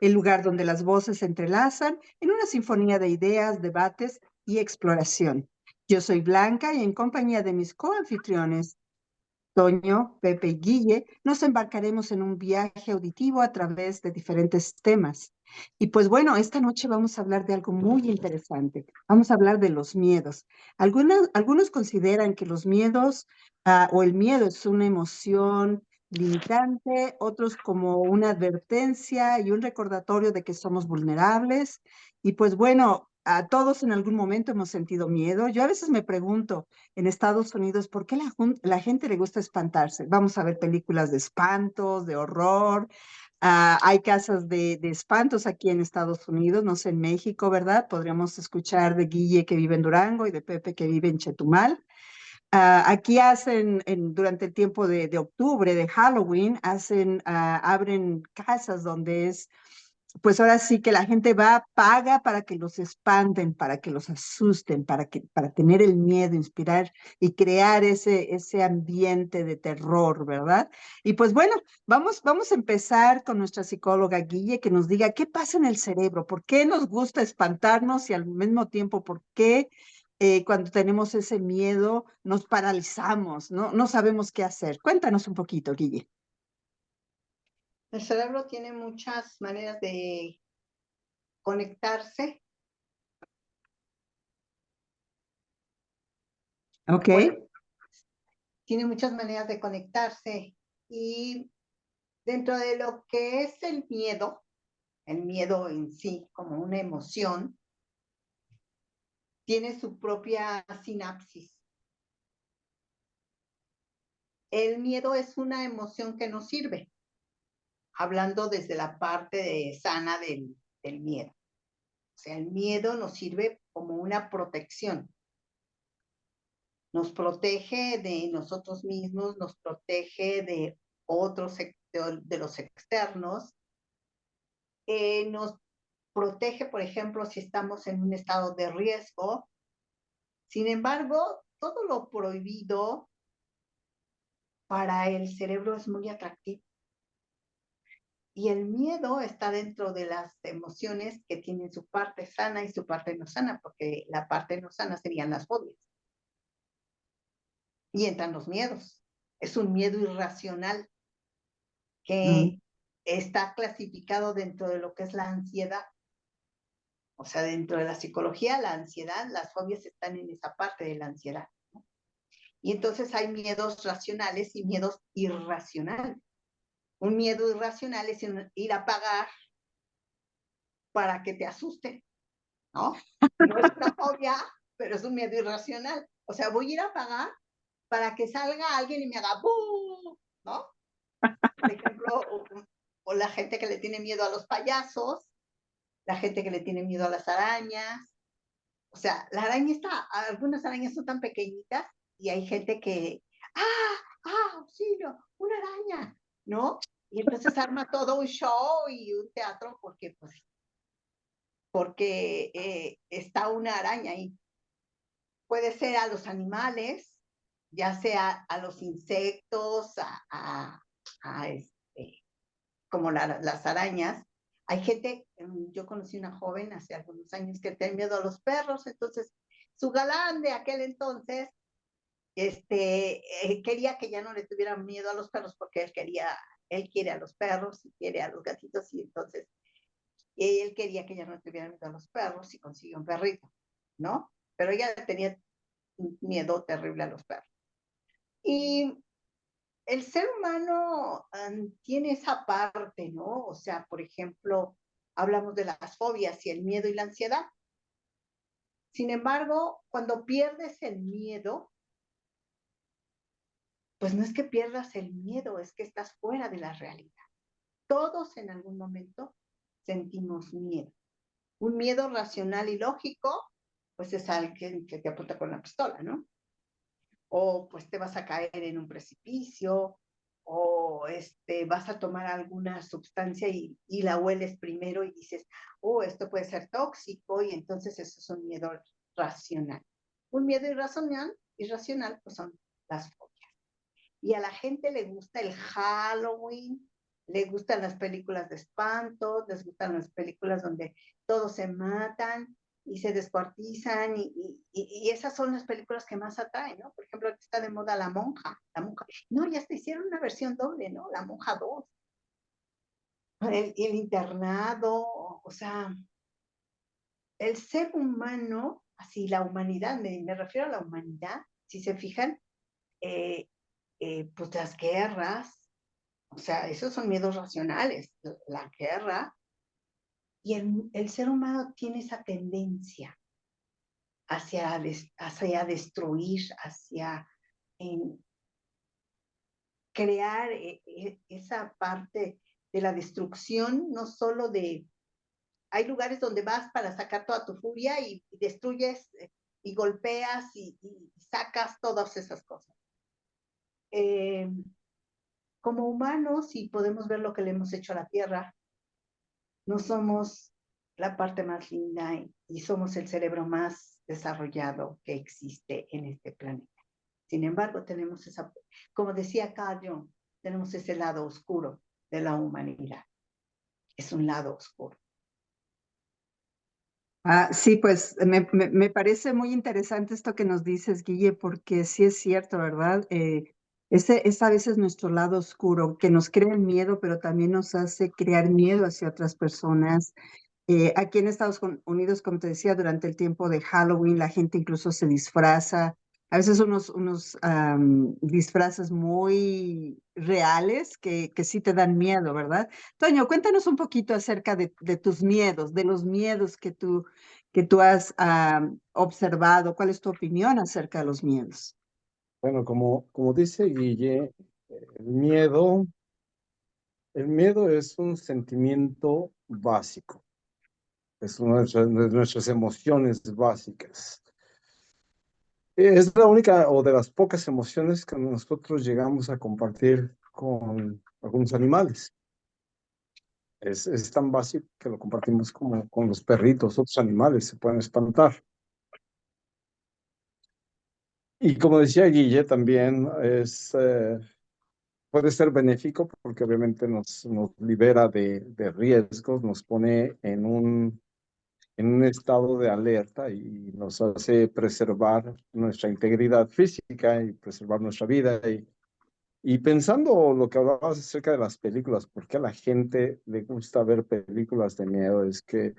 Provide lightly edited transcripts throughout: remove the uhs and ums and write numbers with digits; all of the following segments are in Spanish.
el lugar donde las voces se entrelazan en una sinfonía de ideas, debates y exploración. Yo soy Blanca y en compañía de mis coanfitriones, Toño, Pepe y Guille, nos embarcaremos en un viaje auditivo a través de diferentes temas. Y pues bueno, esta noche vamos a hablar de algo muy interesante. Vamos a hablar de los miedos. Algunos consideran que los miedos o el miedo es una emoción limitante, otros como una advertencia y un recordatorio de que somos vulnerables. Y pues bueno, a todos en algún momento hemos sentido miedo. Yo a veces me pregunto, en Estados Unidos, ¿por qué la gente le gusta espantarse? Vamos a ver películas de espantos, de horror. Hay casas de espantos aquí en Estados Unidos, no sé, en México, ¿verdad? Podríamos escuchar de Guille que vive en Durango y de Pepe que vive en Chetumal. Aquí hacen, durante el tiempo de octubre, de Halloween, abren casas donde es, pues ahora sí que la gente va, paga para que los espanten, para que los asusten, para tener el miedo, inspirar y crear ese ambiente de terror, ¿verdad? Y pues bueno, vamos a empezar con nuestra psicóloga Guille, que nos diga qué pasa en el cerebro, por qué nos gusta espantarnos y al mismo tiempo por qué cuando tenemos ese miedo nos paralizamos, ¿no? No sabemos qué hacer. Cuéntanos un poquito, Guille. El cerebro tiene muchas maneras de conectarse. Ok. Bueno, tiene muchas maneras de conectarse y dentro de lo que es el miedo en sí como una emoción, tiene su propia sinapsis. El miedo es una emoción que nos sirve, hablando desde la parte sana del miedo. O sea, el miedo nos sirve como una protección. Nos protege de nosotros mismos, nos protege de otros, de los externos, nos protege, por ejemplo, si estamos en un estado de riesgo. Sin embargo, todo lo prohibido para el cerebro es muy atractivo. Y el miedo está dentro de las emociones que tienen su parte sana y su parte no sana, porque la parte no sana serían las fobias. Y entran los miedos. Es un miedo irracional Mm. que está clasificado dentro de lo que es la ansiedad. O sea, dentro de la psicología, la ansiedad, las fobias están en esa parte de la ansiedad, ¿no? Y entonces hay miedos racionales y miedos irracionales. Un miedo irracional es ir a pagar para que te asusten, ¿no? No es una fobia, pero es un miedo irracional. O sea, voy a ir a pagar para que salga alguien y me haga ¡bú! ¿No? Por ejemplo, o la gente que le tiene miedo a los payasos, la gente que le tiene miedo a las arañas. O sea, la araña algunas arañas son tan pequeñitas y hay gente que, auxilio, una araña, ¿no? Y entonces arma todo un show y un teatro porque está una araña ahí. Puede ser a los animales, ya sea a los insectos, como las arañas. Hay gente, yo conocí una joven hace algunos años que tenía miedo a los perros, entonces su galán de aquel entonces quería que ya no le tuvieran miedo a los perros porque él quiere a los perros y quiere a los gatitos y entonces él quería que ya no tuvieran miedo a los perros y consiguió un perrito, ¿no? Pero ella tenía un miedo terrible a los perros. Y el ser humano tiene esa parte, ¿no? O sea, por ejemplo, hablamos de las fobias y el miedo y la ansiedad. Sin embargo, cuando pierdes el miedo, pues no es que pierdas el miedo, es que estás fuera de la realidad. Todos en algún momento sentimos miedo. Un miedo racional y lógico, pues es alguien que te apunta con la pistola, ¿no? O pues te vas a caer en un precipicio, o vas a tomar alguna sustancia y la hueles primero y dices, oh, esto puede ser tóxico, y entonces eso es un miedo racional. Un miedo irracional pues son las fobias. Y a la gente le gusta el Halloween, les gustan las películas de espanto, les gustan las películas donde todos se matan y se descuartizan, y esas son las películas que más atraen, ¿no? Por ejemplo, está de moda la monja. No, ya se hicieron una versión doble, ¿no? La monja 2, el internado, o sea, el ser humano, así la humanidad, me refiero a la humanidad, si se fijan, eh, pues las guerras, o sea, esos son miedos racionales, la guerra, y el ser humano tiene esa tendencia hacia destruir, hacia en, crear esa parte de la destrucción, no solo de, hay lugares donde vas para sacar toda tu furia y destruyes y golpeas y sacas todas esas cosas. Como humanos, y podemos ver lo que le hemos hecho a la Tierra, no somos la parte más linda y somos el cerebro más desarrollado que existe en este planeta. Sin embargo, tenemos esa, como decía Carl Jung, tenemos ese lado oscuro de la humanidad. Es un lado oscuro. Sí, pues me parece muy interesante esto que nos dices, Guille, porque sí es cierto, ¿verdad? Ese es a veces nuestro lado oscuro, que nos crea el miedo, pero también nos hace crear miedo hacia otras personas. Aquí en Estados Unidos, como te decía, durante el tiempo de Halloween, la gente incluso se disfraza, a veces unos disfraces muy reales que sí te dan miedo, ¿verdad? Toño, cuéntanos un poquito acerca de tus miedos, de los miedos que tú has observado. ¿Cuál es tu opinión acerca de los miedos? Bueno, como dice Guille, el miedo, el miedo es un sentimiento básico, es una de nuestras emociones básicas. Es la única o de las pocas emociones que nosotros llegamos a compartir con algunos animales. Es tan básico que lo compartimos como con los perritos, otros animales se pueden espantar. Y como decía Guille, también puede ser benéfico porque obviamente nos libera de riesgos, nos pone en un estado de alerta y nos hace preservar nuestra integridad física y preservar nuestra vida. Y pensando lo que hablabas acerca de las películas, ¿por qué a la gente le gusta ver películas de miedo? Es que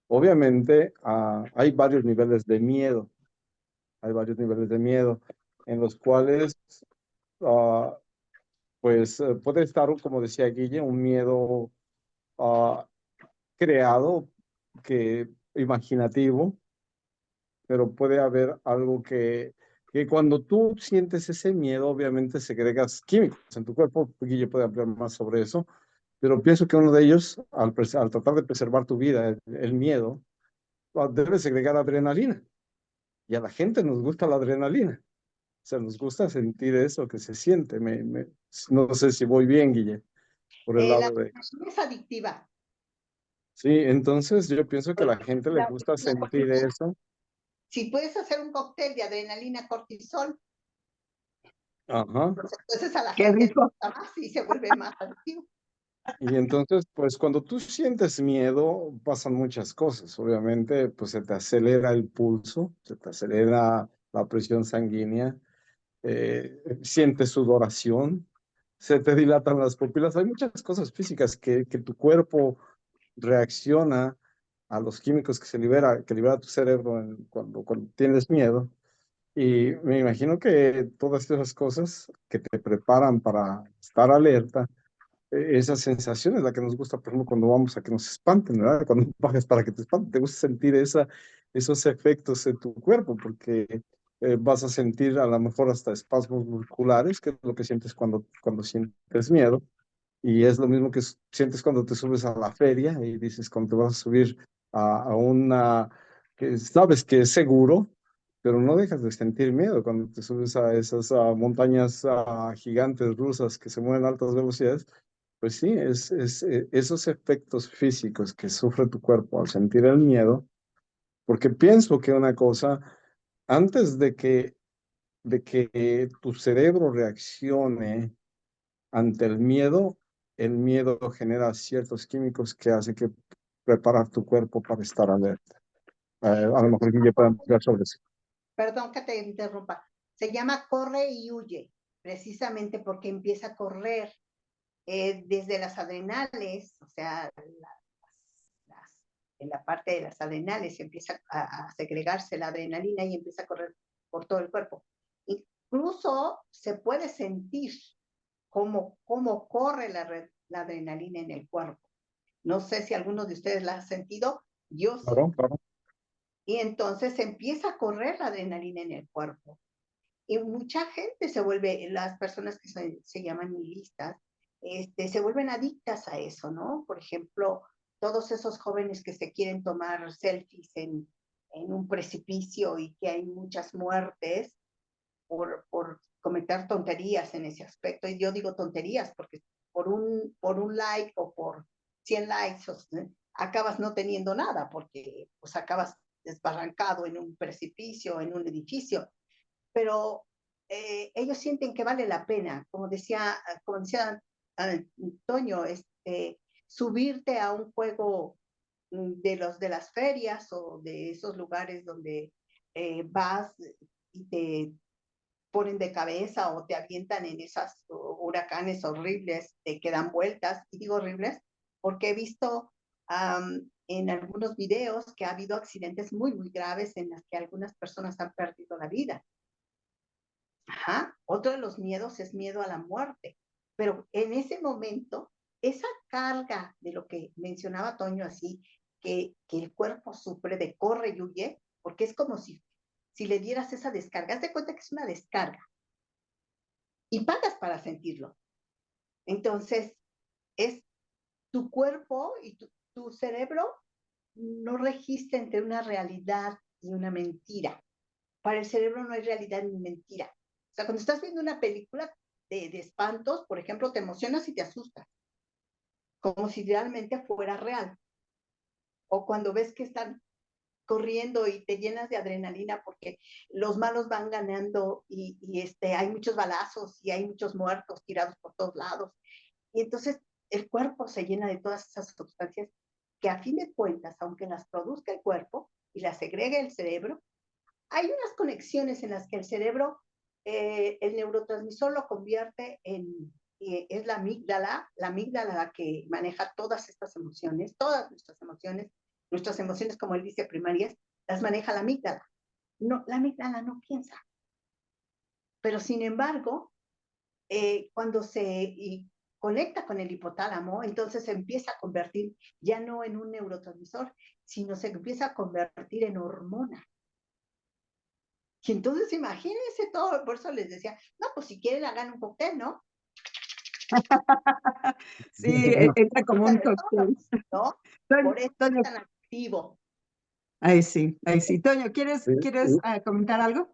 obviamente hay varios niveles de miedo, hay varios niveles de miedo en los cuales ah, pues puede estar, como decía Guille, un miedo ah, creado, imaginativo, pero puede haber algo que cuando tú sientes ese miedo, obviamente segregas químicos en tu cuerpo. Guille puede hablar más sobre eso, pero pienso que uno de ellos, al tratar de preservar tu vida, el miedo, debe segregar adrenalina. Y a la gente nos gusta la adrenalina. O sea, nos gusta sentir eso que se siente. No sé si voy bien, Guille, por el La lado de... es adictiva. Sí, entonces yo pienso que a la gente le gusta sentir eso. Si puedes hacer un cóctel de adrenalina cortisol, Ajá. pues entonces a la Qué gente le rico. gusta más y se vuelve más adictivo. Y entonces, pues cuando tú sientes miedo, pasan muchas cosas. Obviamente, pues se te acelera el pulso, se te acelera la presión sanguínea, sientes sudoración, se te dilatan las pupilas. Hay muchas cosas físicas que tu cuerpo reacciona a los químicos que libera tu cerebro cuando tienes miedo. Y me imagino que todas esas cosas que te preparan para estar alerta, esa sensación es la que nos gusta, por ejemplo, cuando vamos a que nos espanten, ¿verdad? Cuando bajas para que te espanten, te gusta sentir esos efectos en tu cuerpo, porque vas a sentir a lo mejor hasta espasmos musculares, que es lo que sientes cuando sientes miedo. Y es lo mismo que sientes cuando te subes a la feria y dices, cuando te vas a subir a una que sabes que es seguro, pero no dejas de sentir miedo cuando te subes a esas montañas gigantes rusas que se mueven a altas velocidades. Pues sí, esos efectos físicos que sufre tu cuerpo al sentir el miedo, porque pienso que una cosa, antes de que tu cerebro reaccione ante el miedo, el miedo genera ciertos químicos que hace que preparar tu cuerpo para estar alerta. A lo mejor Guille puede hablar sobre eso. Perdón que te interrumpa. Se llama corre y huye, precisamente porque empieza a correr desde las adrenales, o sea, en la parte de las adrenales empieza a segregarse la adrenalina y empieza a correr por todo el cuerpo. Incluso se puede sentir cómo corre la adrenalina en el cuerpo. No sé si alguno de ustedes la ha sentido, yo sí. Claro, claro. Y entonces empieza a correr la adrenalina en el cuerpo. Y mucha gente se vuelve, las personas que se llaman nihilistas, se vuelven adictas a eso, ¿no? Por ejemplo, todos esos jóvenes que se quieren tomar selfies en un precipicio y que hay muchas muertes por cometer tonterías en ese aspecto. Y yo digo tonterías porque por un like o por 100 likes acabas no teniendo nada porque pues acabas desbarrancado en un precipicio, en un edificio. Pero ellos sienten que vale la pena, como decía Antonio, subirte a un juego de las ferias o de esos lugares donde vas y te ponen de cabeza o te avientan en esas huracanes horribles que dan vueltas, y digo horribles porque he visto en algunos videos que ha habido accidentes muy, muy graves en las que algunas personas han perdido la vida. Ajá. Otro de los miedos es miedo a la muerte. Pero en ese momento, esa carga de lo que mencionaba Toño así, que el cuerpo sufre de corre y huye, porque es como si le dieras esa descarga. Haz de cuenta que es una descarga y pagas para sentirlo. Entonces, es tu cuerpo y tu cerebro no registra entre una realidad y una mentira. Para el cerebro no hay realidad ni mentira. O sea, cuando estás viendo una película de espantos, por ejemplo, te emocionas y te asustas, como si realmente fuera real. O cuando ves que están corriendo y te llenas de adrenalina porque los malos van ganando y hay muchos balazos y hay muchos muertos tirados por todos lados. Y entonces el cuerpo se llena de todas esas sustancias que a fin de cuentas, aunque las produzca el cuerpo y las segregue el cerebro, hay unas conexiones en las que el cerebro, el neurotransmisor lo convierte es la amígdala la que maneja todas estas emociones, todas nuestras emociones, como él dice, primarias, las maneja la amígdala. No, la amígdala no piensa. Pero sin embargo, cuando se conecta con el hipotálamo, entonces se empieza a convertir ya no en un neurotransmisor, sino se empieza a convertir en hormona. Y entonces imagínense todo, por eso les decía, no, pues si quieren hagan un cóctel, ¿no? Sí, entra como un cóctel. ¿No? Por eso Toño, es tan activo. ahí sí, ahí sí. Toño, ¿quieres comentar algo?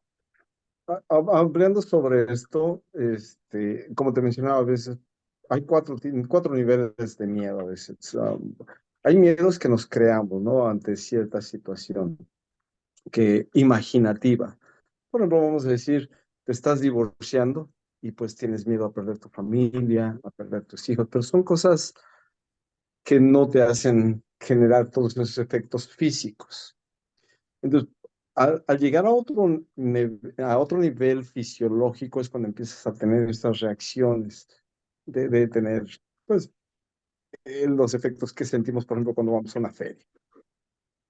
Ampliando sobre esto, como te mencionaba, a veces hay cuatro niveles de miedo. A veces hay miedos que nos creamos, ¿no? Ante cierta situación imaginativa. Por ejemplo, vamos a decir, te estás divorciando y pues tienes miedo a perder tu familia, a perder tus hijos, pero son cosas que no te hacen generar todos esos efectos físicos. Entonces, al llegar a otro nivel fisiológico es cuando empiezas a tener estas reacciones de tener, pues, los efectos que sentimos, por ejemplo, cuando vamos a una feria.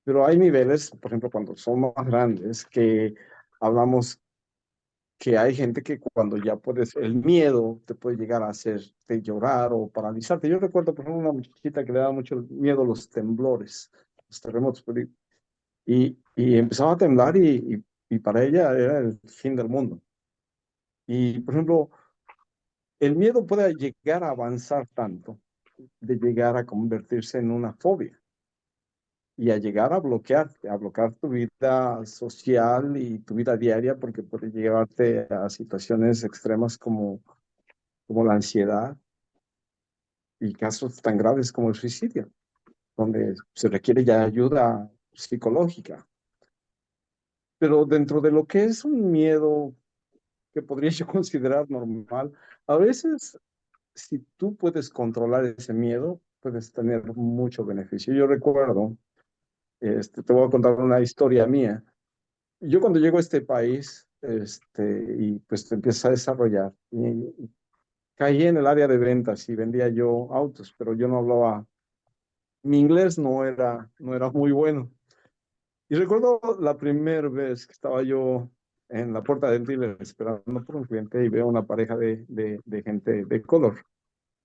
Pero hay niveles, por ejemplo, cuando son más grandes, que hablamos que hay gente que cuando ya el miedo te puede llegar a hacerte llorar o paralizarte. Yo recuerdo, por ejemplo, una muchachita que le daba mucho miedo los temblores, los terremotos, y empezaba a temblar y para ella era el fin del mundo. Y, por ejemplo, el miedo puede llegar a avanzar tanto, de llegar a convertirse en una fobia y a llegar a bloquearte, a bloquear tu vida social y tu vida diaria, porque puede llevarte a situaciones extremas como la ansiedad y casos tan graves como el suicidio, donde se requiere ya ayuda psicológica. Pero dentro de lo que es un miedo que podría yo considerar normal, a veces si tú puedes controlar ese miedo, puedes tener mucho beneficio. Yo recuerdo, te voy a contar una historia mía. Yo cuando llego a este país, y pues te empiezas a desarrollar, y caí en el área de ventas y vendía yo autos, pero yo no hablaba, mi inglés no era muy bueno. Y recuerdo la primera vez que estaba yo en la puerta del dealer esperando por un cliente y veo una pareja de gente de color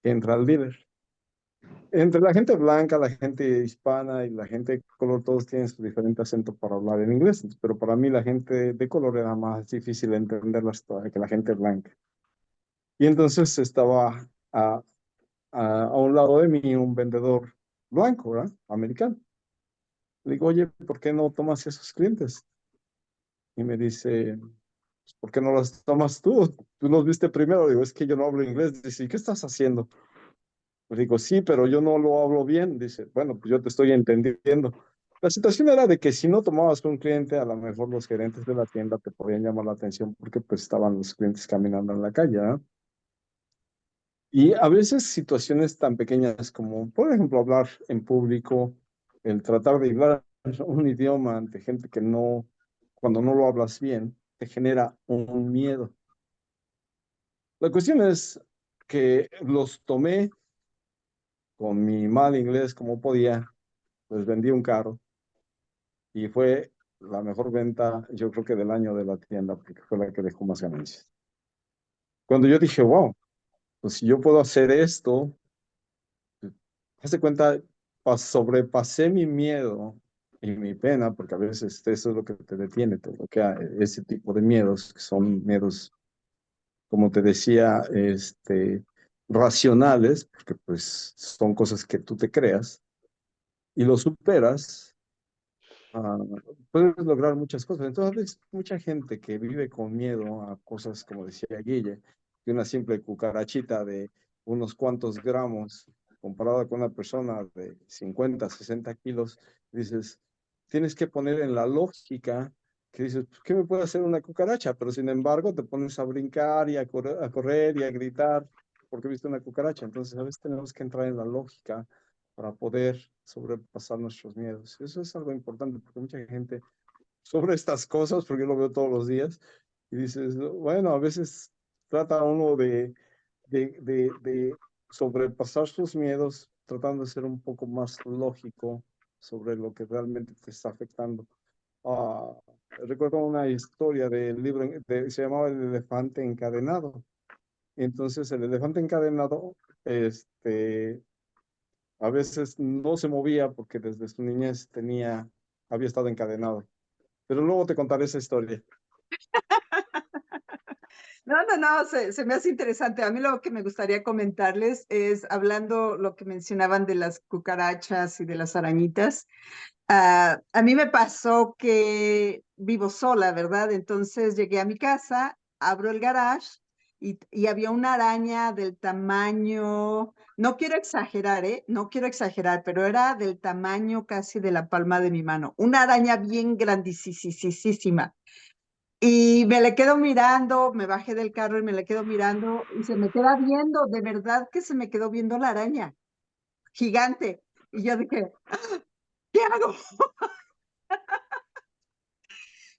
que entra al dealer. Entre la gente blanca, la gente hispana y la gente de color, todos tienen su diferente acento para hablar en inglés, pero para mí la gente de color era más difícil de entenderlas que la gente blanca. Y entonces estaba a un lado de mí un vendedor blanco, ¿verdad? Americano. Le digo, oye, ¿por qué no tomas esos clientes? Y me dice, "Pues, ¿por qué no los tomas tú? Tú nos viste primero". Digo, es que yo no hablo inglés. Dice, ¿y qué estás haciendo? Le digo, sí, pero yo no lo hablo bien. Dice, bueno, pues yo te estoy entendiendo. La situación era de que si no tomabas un cliente, a lo mejor los gerentes de la tienda te podían llamar la atención porque pues estaban los clientes caminando en la calle, ¿no? Y a veces situaciones tan pequeñas como, por ejemplo, hablar en público, el tratar de hablar un idioma ante gente que no, cuando no lo hablas bien, te genera un miedo. La cuestión es que los tomé con mi mal inglés como podía, pues vendí un carro y fue la mejor venta, yo creo que del año de la tienda, porque fue la que dejó más ganancias. Cuando yo dije, wow, pues si yo puedo hacer esto, haz de cuenta, sobrepasé mi miedo y mi pena, porque a veces eso es lo que te detiene, te bloquea ese tipo de miedos, que son miedos, como te decía, racionales, porque pues son cosas que tú te creas, y lo superas, ah, puedes lograr muchas cosas. Entonces, mucha gente que vive con miedo a cosas, como decía Guille, que una simple cucarachita de unos cuantos gramos, comparada con una persona de 50, 60 kilos, dices, tienes que poner en la lógica que dices, pues, ¿qué me puede hacer una cucaracha? Pero sin embargo, te pones a brincar y a correr y a gritar porque viste una cucaracha. Entonces, a veces tenemos que entrar en la lógica para poder sobrepasar nuestros miedos. Eso es algo importante porque mucha gente sobre estas cosas, porque yo lo veo todos los días, y dices, bueno, a veces trata uno de sobrepasar sus miedos tratando de ser un poco más lógico sobre lo que realmente te está afectando. Ah, recuerdo una historia del libro, se llamaba El elefante encadenado. Entonces, el elefante encadenado, a veces no se movía porque desde su niñez había estado encadenado. Pero luego te contaré esa historia. No, se me hace interesante. A mí lo que me gustaría comentarles es, hablando lo que mencionaban de las cucarachas y de las arañitas, a mí me pasó que vivo sola, ¿verdad? Entonces llegué a mi casa, abro el garage y había una araña del tamaño, no quiero exagerar, ¿eh? No quiero exagerar, pero era del tamaño casi de la palma de mi mano. Una araña bien grandísima. Y me le quedo mirando, me bajé del carro y me le quedo mirando y se me queda viendo, de verdad que se me quedó viendo la araña, gigante. Y yo dije, ¿qué hago?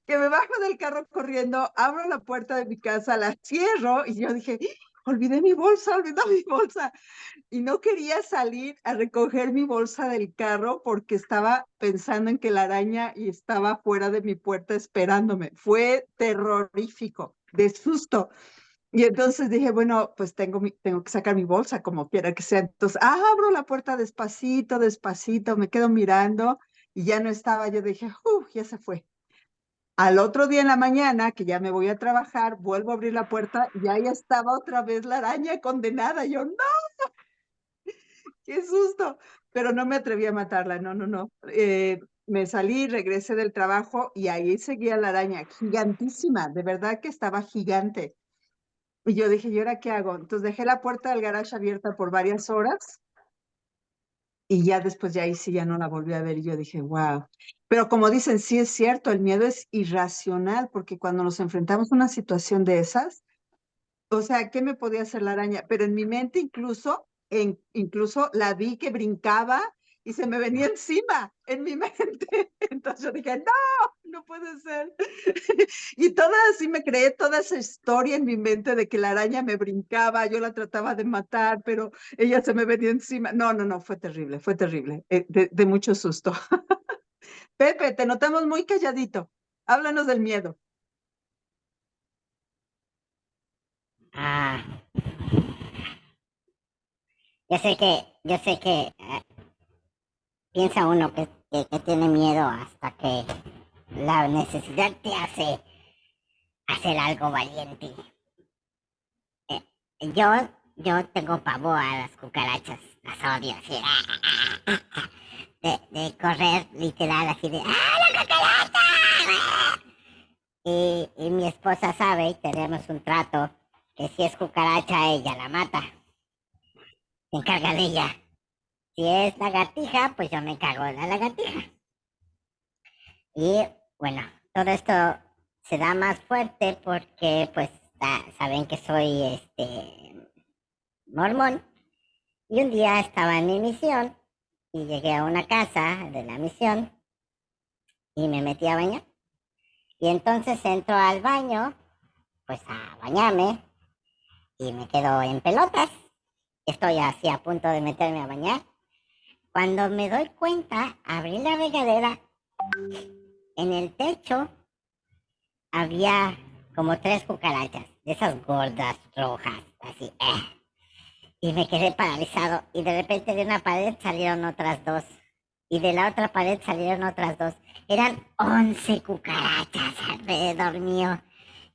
Que me bajo del carro corriendo, abro la puerta de mi casa, la cierro y yo dije, olvidé mi bolsa, olvidé mi bolsa. Y no quería salir a recoger mi bolsa del carro porque estaba pensando en que la araña y estaba fuera de mi puerta esperándome. Fue terrorífico, de susto. Y entonces dije, bueno, pues tengo que sacar mi bolsa como quiera que sea. Entonces, abro la puerta despacito, despacito, me quedo mirando y ya no estaba. Yo dije, ya se fue. Al otro día en la mañana, que ya me voy a trabajar, vuelvo a abrir la puerta y ahí estaba otra vez la araña condenada. Yo, no, qué susto. Pero no me atreví a matarla, no. Me salí, regresé del trabajo y ahí seguía la araña, gigantísima, de verdad que estaba gigante. Y yo dije, ¿y ahora qué hago? Entonces dejé la puerta del garage abierta por varias horas y ya después ya ahí sí ya no la volví a ver y yo dije, wow. Pero como dicen, sí es cierto, el miedo es irracional porque cuando nos enfrentamos a una situación de esas, O sea, ¿qué me podía hacer la araña? Pero en mi mente incluso la vi que brincaba y se me venía encima, en mi mente. Entonces yo dije, no, no puede ser. Y toda así me creé toda esa historia en mi mente de que la araña me brincaba, yo la trataba de matar, pero ella se me venía encima. No, no, no, fue terrible, de mucho susto. Pepe, te notamos muy calladito. Háblanos del miedo. Ah, yo sé que piensa uno que tiene miedo hasta que la necesidad te hace hacer algo valiente. Eh, yo tengo pavor a las cucarachas, las odio, así, de correr literal, así de, ¡ah, la cucaracha! Y mi esposa sabe, y tenemos un trato, que si es cucaracha, ella la mata, se encarga de ella. Si es lagartija, pues yo me encargo de la lagartija. Y bueno, todo esto se da más fuerte porque pues saben que soy mormón. Y un día estaba en mi misión y llegué a una casa de la misión y me metí a bañar. Y entonces entro al baño, pues a bañarme y me quedo en pelotas. Estoy así a punto de meterme a bañar. Cuando me doy cuenta, abrí la regadera. En el techo había como 3 cucarachas, de esas gordas, rojas, así. Y me quedé paralizado. Y de repente de una pared salieron otras 2. Y de la otra pared salieron otras 2. Eran 11 cucarachas alrededor mío.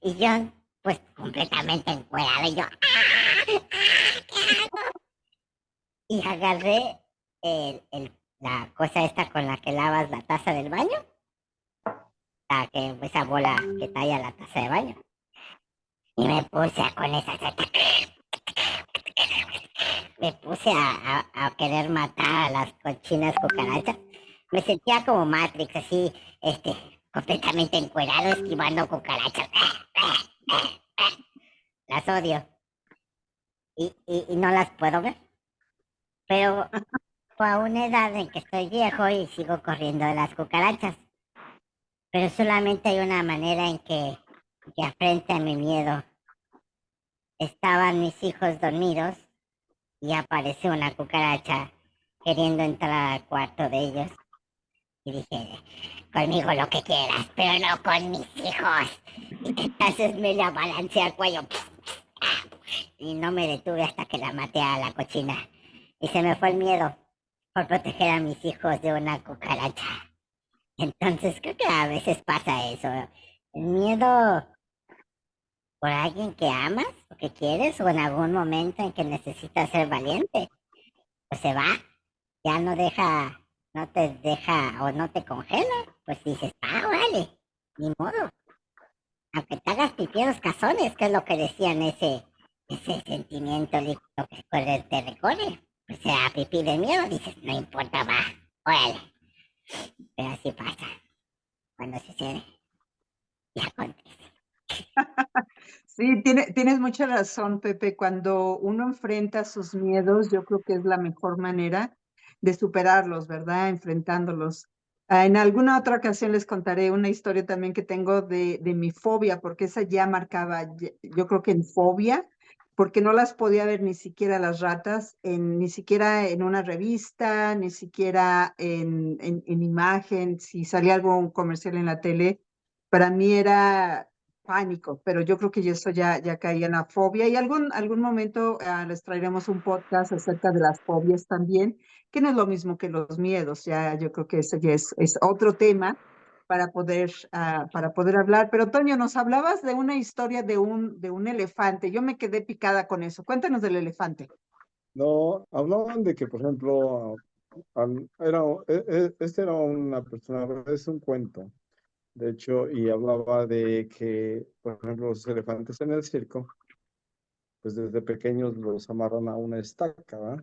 Y yo, pues, completamente encuerado. Y yo, y agarré la cosa esta con la que lavas la taza del baño. Esa bola que talla la taza de baño. Y me puse con esa me puse a querer matar a las cochinas cucarachas. Me sentía como Matrix, así, completamente encuerado, esquivando cucarachas. Las odio y no las puedo ver. Pero fue a una edad en que estoy viejo y sigo corriendo de las cucarachas. Pero solamente hay una manera en que frente a mi miedo. Estaban mis hijos dormidos y apareció una cucaracha queriendo entrar al cuarto de ellos. Y dije, conmigo lo que quieras, pero no con mis hijos. Y entonces me la balancé al cuello. Y no me detuve hasta que la maté a la cochina. Y se me fue el miedo por proteger a mis hijos de una cucaracha. Entonces creo que a veces pasa eso. El miedo por alguien que amas o que quieres o en algún momento en que necesitas ser valiente, pues se va, ya no te deja o no te congela, pues dices, vale, ni modo, aunque te hagas pipí en los cazones, que es lo que decían ese sentimiento líquido que te recorre, pues sea pipí de miedo, dices, no importa, va, órale, pero así pasa, cuando sucede, y acontece. Sí, tienes mucha razón, Pepe. Cuando uno enfrenta sus miedos, yo creo que es la mejor manera de superarlos, ¿verdad? Enfrentándolos. En alguna otra ocasión les contaré una historia también que tengo de mi fobia, porque esa ya marcaba, yo creo que en fobia, porque no las podía ver ni siquiera las ratas, ni siquiera en una revista, ni siquiera en imagen, si salía algo comercial en la tele. Para mí era pánico, pero yo creo que eso ya caía en la fobia y algún momento les traeremos un podcast acerca de las fobias también, que no es lo mismo que los miedos, ya yo creo que ese ya es otro tema para poder hablar. Pero Toño, nos hablabas de una historia de un elefante, yo me quedé picada con eso, cuéntanos del elefante. No, hablaban de que, por ejemplo, este era una persona, es un cuento, de hecho, y hablaba de que, por ejemplo, los elefantes en el circo, pues desde pequeños los amarran a una estaca, ¿va?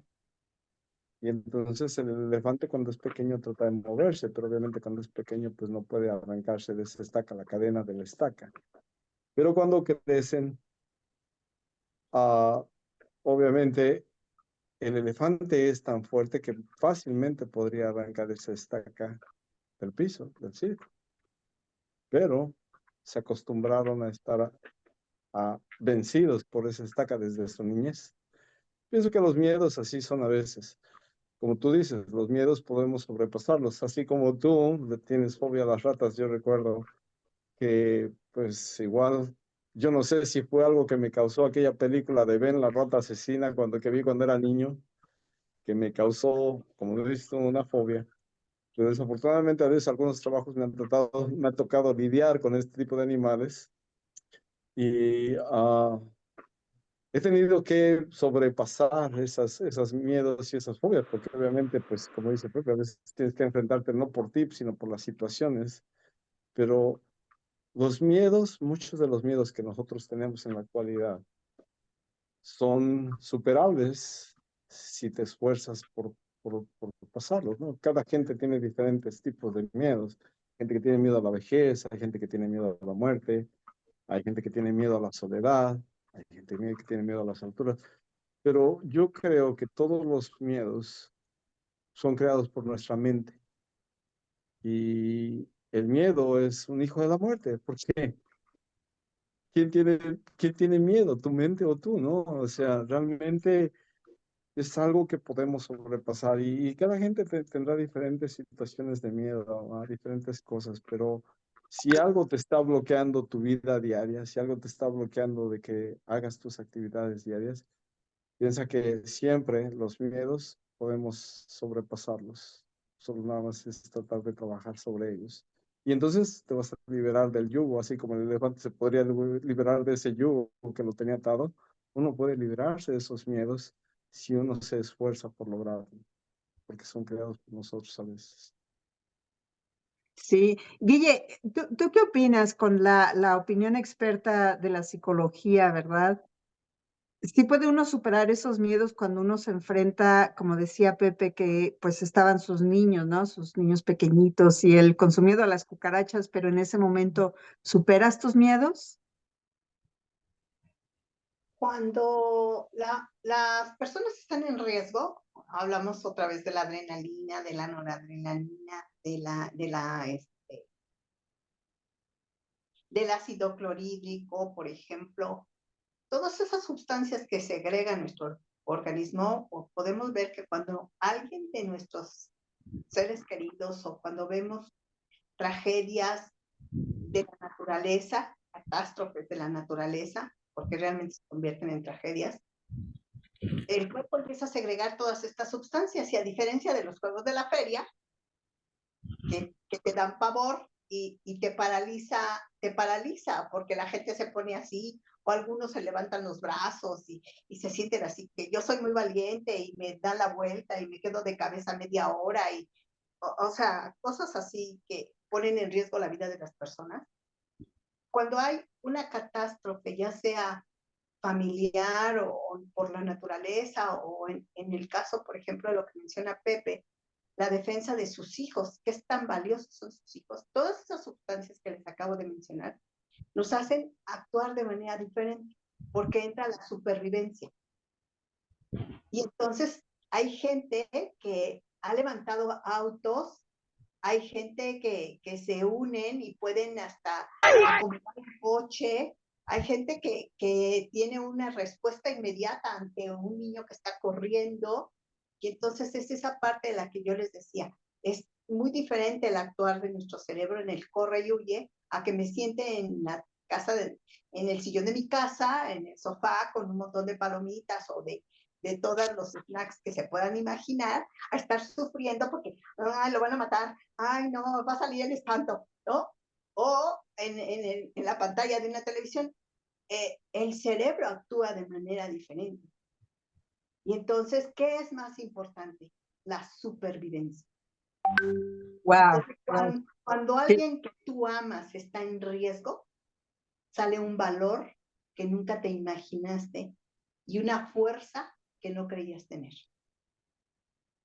Y entonces el elefante cuando es pequeño trata de moverse, pero obviamente cuando es pequeño pues no puede arrancarse de esa estaca, la cadena de la estaca. Pero cuando crecen, Ah, obviamente, el elefante es tan fuerte que fácilmente podría arrancar esa estaca del piso, del circo, pero se acostumbraron a estar vencidos por esa estaca desde su niñez. Pienso que los miedos así son a veces. Como tú dices, los miedos podemos sobrepasarlos. Así como tú le tienes fobia a las ratas, yo recuerdo que pues igual, yo no sé si fue algo que me causó aquella película de Ben, la rata asesina, que vi cuando era niño, que me causó, como he visto, una fobia. Pero desafortunadamente a veces algunos trabajos me ha tocado lidiar con este tipo de animales y he tenido que sobrepasar esas miedos y esas fobias, porque obviamente, pues como dice Pepe, a veces tienes que enfrentarte no por ti, sino por las situaciones. Pero los miedos, muchos de los miedos que nosotros tenemos en la actualidad son superables si te esfuerzas por pasarlos, ¿no? Cada gente tiene diferentes tipos de miedos. Gente que tiene miedo a la vejez, hay gente que tiene miedo a la muerte, hay gente que tiene miedo a la soledad, hay gente que tiene miedo a las alturas. Pero yo creo que todos los miedos son creados por nuestra mente. Y el miedo es un hijo de la muerte. ¿Por qué? ¿Quién tiene miedo? ¿Tu mente o tú, no? O sea, realmente es algo que podemos sobrepasar y cada gente tendrá diferentes situaciones de miedo a diferentes cosas, pero si algo te está bloqueando tu vida diaria, si algo te está bloqueando de que hagas tus actividades diarias, piensa que siempre los miedos podemos sobrepasarlos. Solo nada más es tratar de trabajar sobre ellos. Y entonces te vas a liberar del yugo, así como el elefante se podría liberar de ese yugo que lo tenía atado. Uno puede liberarse de esos miedos si uno se esfuerza por lograrlo, porque son creados por nosotros a veces. Sí, Guille, ¿tú qué opinas con la opinión experta de la psicología, verdad? Sí puede uno superar esos miedos cuando uno se enfrenta, como decía Pepe, que pues estaban sus niños, ¿no? Sus niños pequeñitos y él con su miedo a las cucarachas, pero en ese momento, ¿superas tus miedos? Cuando las personas están en riesgo, hablamos otra vez de la adrenalina, de la noradrenalina, del ácido clorhídrico, por ejemplo, todas esas sustancias que segrega nuestro organismo, podemos ver que cuando alguien de nuestros seres queridos o cuando vemos tragedias de la naturaleza, catástrofes de la naturaleza, porque realmente se convierten en tragedias, el cuerpo empieza a segregar todas estas sustancias y a diferencia de los juegos de la feria, que te dan pavor y te paraliza porque la gente se pone así o algunos se levantan los brazos y se sienten así, que yo soy muy valiente y me dan la vuelta y me quedo de cabeza media hora o sea, cosas así que ponen en riesgo la vida de las personas. Cuando hay una catástrofe, ya sea familiar o por la naturaleza o en el caso, por ejemplo, de lo que menciona Pepe, la defensa de sus hijos, que es tan valiosos son sus hijos, todas esas sustancias que les acabo de mencionar, nos hacen actuar de manera diferente, porque entra la supervivencia. Y entonces hay gente que ha levantado autos, hay gente que se unen y pueden hasta acomodar un coche, hay gente que tiene una respuesta inmediata ante un niño que está corriendo, y entonces es esa parte de la que yo les decía, es muy diferente el actuar de nuestro cerebro en el corre y huye, a que me siente en la casa, en el sillón de mi casa, en el sofá, con un montón de palomitas o de todos los snacks que se puedan imaginar, a estar sufriendo porque lo van a matar, ay no, va a salir el espanto, ¿no? O en la pantalla de una televisión, el cerebro actúa de manera diferente. Y entonces, ¿qué es más importante? La supervivencia. Wow. Cuando alguien que tú amas está en riesgo, sale un valor que nunca te imaginaste y una fuerza que no creías tener.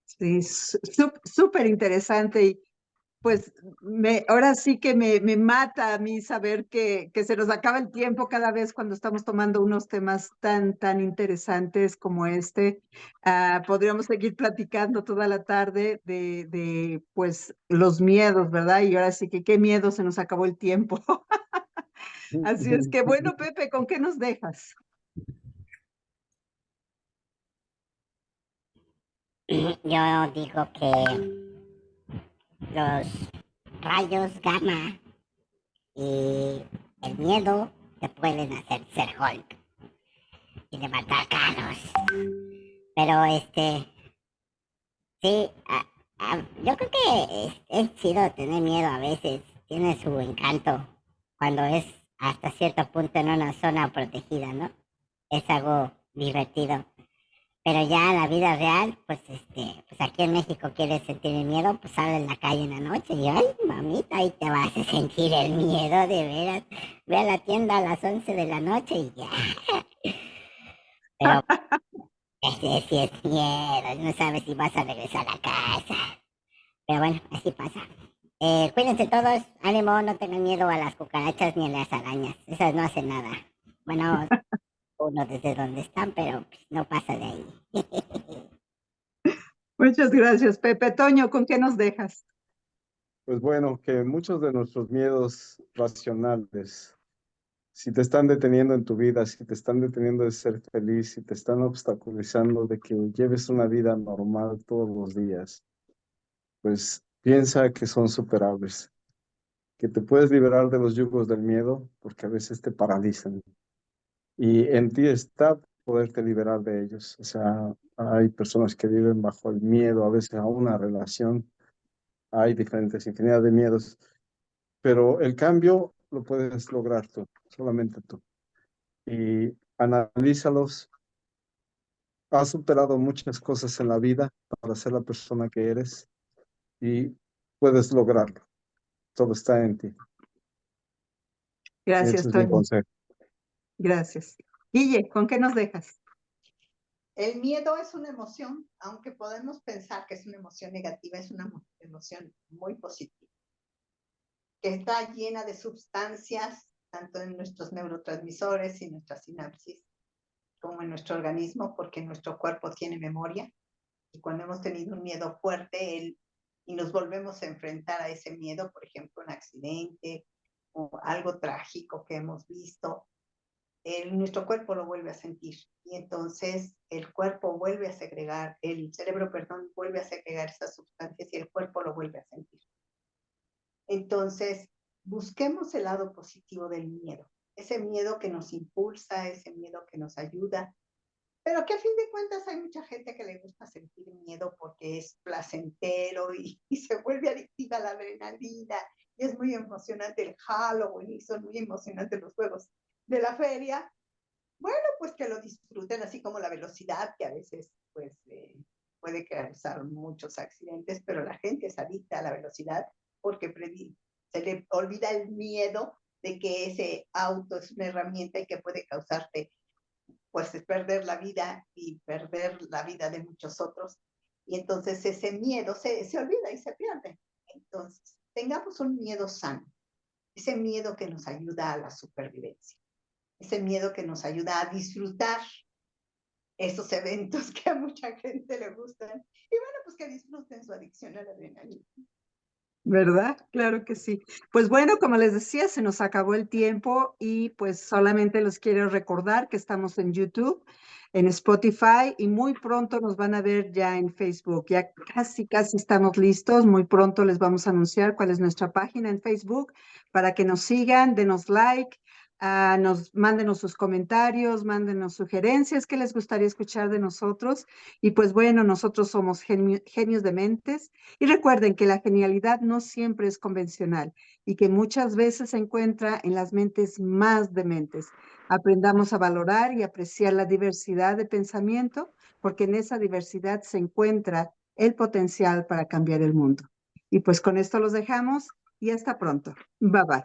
Sí, súper interesante. pues ahora sí que me mata a mí saber que se nos acaba el tiempo cada vez cuando estamos tomando unos temas tan interesantes como este. Podríamos seguir platicando toda la tarde de pues los miedos, ¿verdad? Y ahora sí que qué miedo, se nos acabó el tiempo. Así es que bueno, Pepe, ¿con qué nos dejas? Yo digo que los rayos gamma y el miedo te pueden hacer ser Hulk y levantar carros. Pero sí, yo creo que es chido tener miedo a veces, tiene su encanto cuando es hasta cierto punto en una zona protegida, ¿no? Es algo divertido. Pero ya en la vida real, pues pues aquí en México quieres sentir el miedo, pues sale en la calle en la noche y ay, mamita, ahí te vas a sentir el miedo de veras. Ve a la tienda a las 11 de la noche y ya. Pero ese sí es miedo, no sabes si vas a regresar a casa. Pero bueno, así pasa. Cuídense todos, ánimo, no tengan miedo a las cucarachas ni a las arañas, esas no hacen nada. Bueno, uno desde donde están, pero pues, no pasa de ahí. Muchas gracias, Pepe. Toño, ¿con qué nos dejas? Pues bueno, que muchos de nuestros miedos racionales, si te están deteniendo en tu vida, si te están deteniendo de ser feliz, si te están obstaculizando de que lleves una vida normal todos los días, pues piensa que son superables, que te puedes liberar de los yugos del miedo porque a veces te paralizan y en ti está poderte liberar de ellos. O sea, hay personas que viven bajo el miedo a veces a una relación, hay diferentes infinidad de miedos, pero el cambio lo puedes lograr tú, solamente tú. Y analízalos. Has superado muchas cosas en la vida para ser la persona que eres y puedes lograrlo. Todo está en ti. Gracias, Ese es mi Toño. consejo. Gracias. Guille, ¿con qué nos dejas? El miedo es una emoción, aunque podemos pensar que es una emoción negativa, es una emoción muy positiva, que está llena de sustancias, tanto en nuestros neurotransmisores y nuestras sinapsis, como en nuestro organismo, porque nuestro cuerpo tiene memoria. Y cuando hemos tenido un miedo fuerte y nos volvemos a enfrentar a ese miedo, por ejemplo, un accidente o algo trágico que hemos visto, nuestro cuerpo lo vuelve a sentir. Y entonces el cuerpo vuelve a segregar, el cerebro, perdón, vuelve a segregar esas sustancias y el cuerpo lo vuelve a sentir. Entonces, busquemos el lado positivo del miedo. Ese miedo que nos impulsa, ese miedo que nos ayuda, pero que a fin de cuentas hay mucha gente que le gusta sentir miedo porque es placentero y se vuelve adictiva a la adrenalina y es muy emocionante el Halloween y son muy emocionantes los juegos de la feria. Bueno, pues que lo disfruten, así como la velocidad, que a veces pues puede causar muchos accidentes, pero la gente es adicta a la velocidad porque se le olvida el miedo de que ese auto es una herramienta y que puede causarte pues perder la vida y perder la vida de muchos otros. Y entonces ese miedo se olvida y se pierde. Entonces, tengamos un miedo sano, ese miedo que nos ayuda a la supervivencia, ese miedo que nos ayuda a disfrutar esos eventos que a mucha gente le gustan. Y bueno, pues que disfruten su adicción a la adrenalina. ¿Verdad? Claro que sí. Pues bueno, como les decía, se nos acabó el tiempo y pues solamente les quiero recordar que estamos en YouTube, en Spotify y muy pronto nos van a ver ya en Facebook. Ya casi estamos listos. Muy pronto les vamos a anunciar cuál es nuestra página en Facebook para que nos sigan, denos like, mándenos sus comentarios, mándenos sugerencias que les gustaría escuchar de nosotros. Y pues bueno, nosotros somos genios de mentes. Y recuerden que la genialidad no siempre es convencional y que muchas veces se encuentra en las mentes más dementes. Aprendamos a valorar y apreciar la diversidad de pensamiento, porque en esa diversidad se encuentra el potencial para cambiar el mundo. Y pues con esto los dejamos y hasta pronto. Bye bye.